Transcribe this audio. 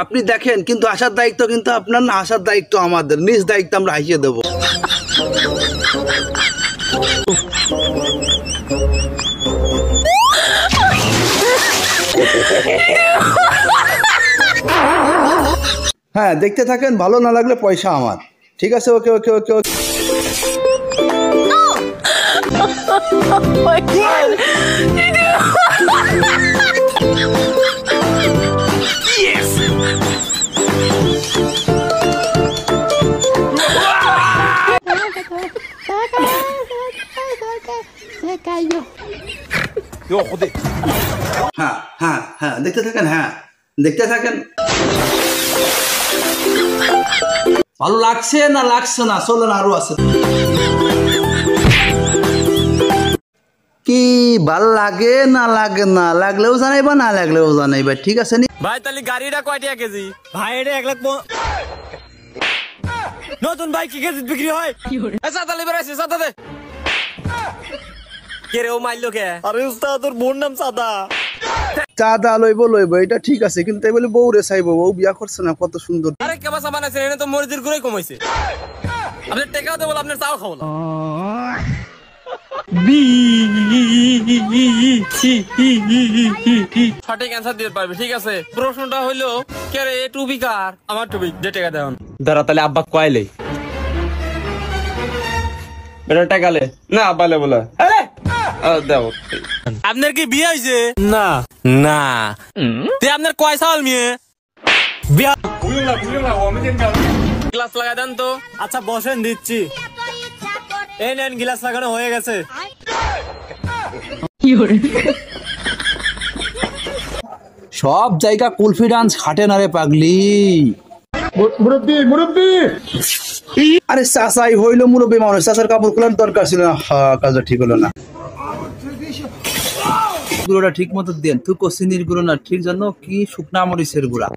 আপনি দেখেন, কিন্তু আসার দায়িত্ব কিন্তু আপনার না, আসার দায়িত্ব আমাদের, নিজ দায়িত্ব আমরা হাসিয়ে দেবো। হ্যাঁ, দেখতে থাকেন, ভালো না লাগলে পয়সা আমার। ঠিক আছে, ওকে ওকে ওকে ওকে। হ্যাঁ হ্যাঁ হ্যাঁ, দেখতে থাকেন, হ্যাঁ দেখতে থাকেন। ভালো লাগছে না লাগছে না, চলেন আরো আছে। কি ভাল লাগে না লাগে, না লাগলেও জানাইবা, না লাগলেও জানাইবা, ঠিক আছে নি ভাই? তাহলে গাড়িটা কয় টাকা কেজি? ভাই এটা 1 লাখ নতুন বাইক কি কেজি বিক্রি হয়? সাদা লিবার আছে, সাদা দে। কে রে ও মাইলো কে? আরে উস্তাদ, তোর বোন নাম সাদা। চাঁদা লইব লইব, এটা ঠিক আছে, কিন্তু তাই বলে বউ রে চাইবো, বউ বিয়া করছে না, কত সুন্দর। আরে কে বাসা বানাইছে, এনে তো মরিচের গুঁড়াই কমাইছে। আপনার টাকাও দেবো, আপনার চাও খাবো না। সঠিক অ্যান্সার দিতে পারবে, ঠিক আছে? প্রশ্নটা হইলো, কে রে এ টুপি কার? আমার টুপি, যে টাকা দেন। দাঁড়া, তাহলে আব্বা কয়লে এটা টাকালে না, আব্বালে বলে দাও। আপনার কি বিয়ে হয়েছে? না না। আপনার কয় সাল মেয়ে? গ্লাস লাগাই দেন তো। আচ্ছা বসেন, দিচ্ছি। এই নেন, গ্লাস লাগানো হয়ে গেছে। সব জায়গা কুলফি ডান্স খাটে না রে পাগলি। মুরব্বি মুরব্বি, আরে চাচাই হইলো মুরব্বি মানুষ, চাচার কাপড় খোলার দরকার ছিল না। কাজটা ঠিক হলো না। গুঁড়োটা ঠিক মতো দেন, তুই কচিনির গুঁড়ো না, ঠিক জানো কি শুকনা মরিচের গুঁড়া।